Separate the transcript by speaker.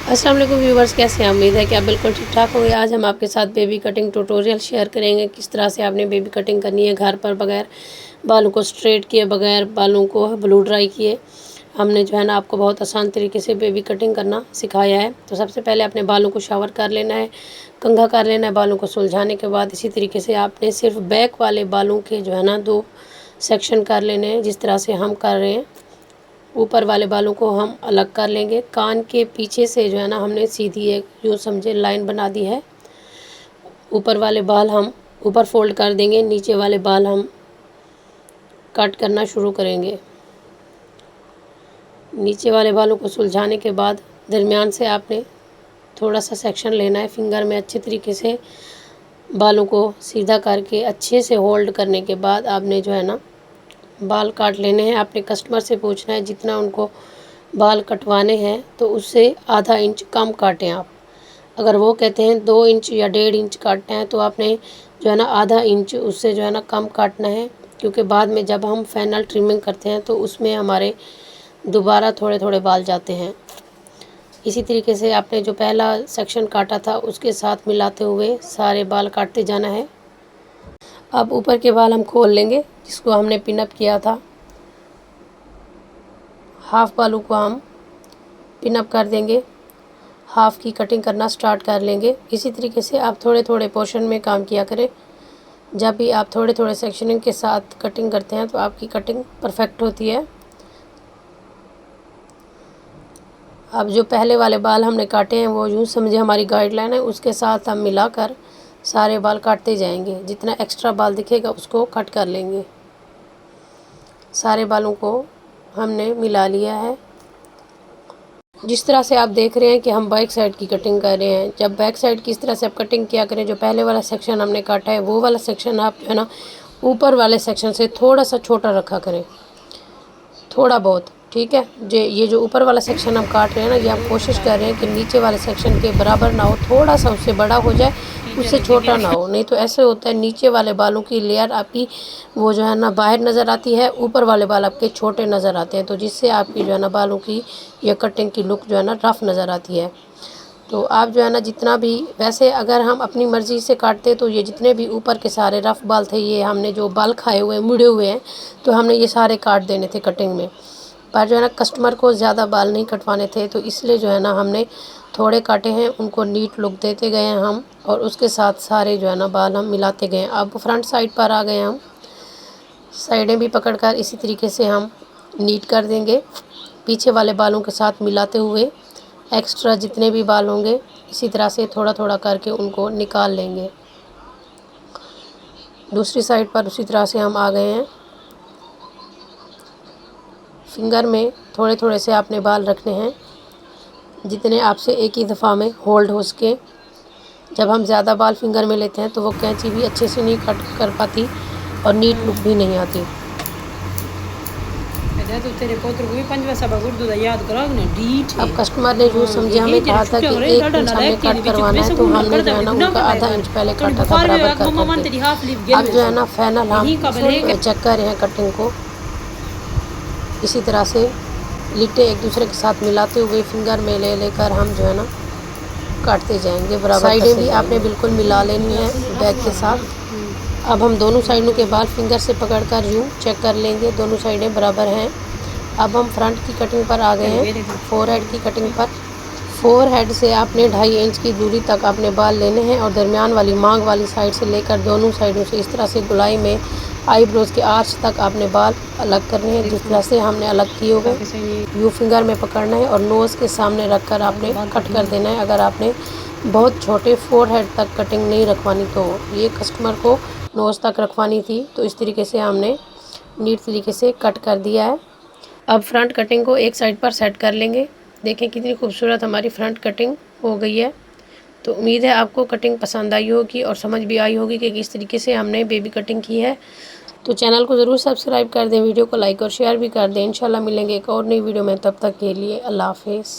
Speaker 1: अस्सलाम वालेकुम व्यूवर्स, कैसे हैं? उम्मीद है कि आप बिल्कुल ठीक ठाक होंगे। आज हम आपके साथ बेबी कटिंग ट्यूटोरियल शेयर करेंगे। किस तरह से आपने बेबी कटिंग करनी है घर पर, बगैर बालों को स्ट्रेट किए, बगैर बालों को ब्लू ड्राई किए। हमने जो है ना आपको बहुत आसान तरीके से बेबी कटिंग करना सिखाया है। तो सबसे पहले अपने बालों को शावर कर लेना है, कंघा कर लेना है बालों को सुलझाने के बाद। इसी तरीके से आपने सिर्फ बैक वाले बालों के जो है ना 2 सेक्शन कर लेने हैं, जिस तरह से हम कर रहे हैं। ऊपर वाले बालों को हम अलग कर लेंगे। कान के पीछे से जो है ना हमने सीधी एक यूँ समझे लाइन बना दी है। ऊपर वाले बाल हम ऊपर फोल्ड कर देंगे, नीचे वाले बाल हम कट करना शुरू करेंगे। नीचे वाले बालों को सुलझाने के बाद दरमियान से आपने थोड़ा सा सेक्शन लेना है। फिंगर में अच्छे तरीके से बालों को सीधा करके अच्छे से होल्ड करने के बाद आपने जो है ना बाल काट लेने हैं। अपने कस्टमर से पूछना है जितना उनको बाल कटवाने हैं तो उससे आधा इंच कम काटें आप। अगर वो कहते हैं 2 इंच या 1.5 इंच काटना है तो आपने जो है ना आधा इंच उससे जो है ना कम काटना है, क्योंकि बाद में जब हम फाइनल ट्रिमिंग करते हैं तो उसमें हमारे दोबारा थोड़े थोड़े बाल जाते हैं। इसी तरीके से आपने जो पहला सेक्शन काटा था उसके साथ मिलाते हुए सारे बाल काटते जाना है। अब ऊपर के बाल हम खोल लेंगे, जिसको हमने पिनअप किया था। हाफ बालों को हम पिनअप कर देंगे, हाफ की कटिंग करना स्टार्ट कर लेंगे। इसी तरीके से आप थोड़े थोड़े पोर्शन में काम किया करें। जब भी आप थोड़े थोड़े सेक्शनिंग के साथ कटिंग करते हैं तो आपकी कटिंग परफेक्ट होती है। अब जो पहले वाले बाल हमने काटे हैं वो यूँ समझे हमारी गाइडलाइन है, उसके साथ हम मिलाकर सारे बाल काटते जाएंगे। जितना एक्स्ट्रा बाल दिखेगा उसको कट कर लेंगे। सारे बालों को हमने मिला लिया है। जिस तरह से आप देख रहे हैं कि हम बैक साइड की कटिंग कर रहे हैं। जब बैक साइड की इस तरह से आप कटिंग किया करें, जो पहले वाला सेक्शन हमने काटा है वो वाला सेक्शन आप जो है ना ऊपर वाले सेक्शन से थोड़ा सा छोटा रखा करें, थोड़ा बहुत, ठीक है। ये जो ऊपर वाला सेक्शन हम काट रहे हैं ना, ये हम कोशिश कर रहे हैं कि नीचे वाले सेक्शन के बराबर ना हो, थोड़ा सा उससे बड़ा हो जाए, उससे छोटा ना हो। नहीं तो ऐसे होता है नीचे वाले बालों की लेयर आपकी वो जो है ना बाहर नज़र आती है, ऊपर वाले बाल आपके छोटे नज़र आते हैं, तो जिससे आपकी जो है ना बालों की या कटिंग की लुक जो है ना रफ़ नज़र आती है। तो आप जो है ना जितना भी, वैसे अगर हम अपनी मर्ज़ी से काटते तो ये जितने भी ऊपर के सारे रफ़ बाल थे, ये हमने जो बाल खाए हुए मुड़े हुए हैं, तो हमने ये सारे काट देने थे कटिंग में। पर जो है ना कस्टमर को ज़्यादा बाल नहीं कटवाने थे, तो इसलिए जो है ना हमने थोड़े काटे हैं, उनको नीट लुक देते गए हैं हम, और उसके साथ सारे जो है ना बाल हम मिलाते गए। अब फ्रंट साइड पर आ गए हम, साइडें भी पकड़कर इसी तरीके से हम नीट कर देंगे। पीछे वाले बालों के साथ मिलाते हुए एक्स्ट्रा जितने भी बाल होंगे इसी तरह से थोड़ा थोड़ा करके उनको निकाल लेंगे। दूसरी साइड पर उसी तरह से हम आ गए हैं। फिंगर में थोड़े थोड़े से आपने बाल रखने हैं, जितने आपसे एक ही दफ़ा में होल्ड हो सके। जब हम ज़्यादा बाल फिंगर में लेते हैं तो वो कैंची भी अच्छे से नहीं कट कर पाती और नीट लुक भी नहीं आती।
Speaker 2: तो तेरे पोत्र को भी 5 उर्दू याद कराओ ना डीट।
Speaker 1: अब कस्टमर ने जो समझे, हमें कहा था कि 1 इंच हमें कट करवाना है, तो हमने जो है ना उनका आधा इंच पहले काटा था बराबर करके। अब जो है ना फाइनल हम चेक कर रहे हैं कटिंग को। इसी तरह से लिट्टे एक दूसरे के साथ मिलाते हुए फिंगर में ले लेकर हम जो है ना काटते जाएंगे बराबर। साइडें भी आपने बिल्कुल मिला लेनी है बैक के साथ। अब हम दोनों साइडों के बाल फिंगर से पकड़कर यूँ चेक कर लेंगे, दोनों साइडें बराबर हैं। अब हम फ्रंट की कटिंग पर आ गए हैं, फोरहेड की कटिंग पर। फोरहेड से आपने 2.5 इंच की दूरी तक आपने बाल लेने हैं और दरमियान वाली मांग वाली साइड से लेकर दोनों साइडों से इस तरह से गुलाई में आईब्रोज के आर्च तक आपने बाल अलग करने हैं, जिस तरह से हमने अलग किए हुए। यू फिंगर में पकड़ना है और नोज़ के सामने रखकर आपने कट कर देना है। अगर आपने बहुत छोटे फोरहेड तक कटिंग नहीं रखवानी, तो ये कस्टमर को नोज़ तक रखवानी थी, तो इस तरीके से हमने नीट तरीके से कट कर दिया है। अब फ्रंट कटिंग को एक साइड पर सेट कर लेंगे। देखें कितनी खूबसूरत हमारी फ्रंट कटिंग हो गई है। तो उम्मीद है आपको कटिंग पसंद आई होगी और समझ भी आई होगी कि किस तरीके से हमने बेबी कटिंग की है। तो चैनल को ज़रूर सब्सक्राइब कर दें, वीडियो को लाइक और शेयर भी कर दें। इंशाल्लाह मिलेंगे एक और नई वीडियो में, तब तक के लिए अल्लाह हाफिज़।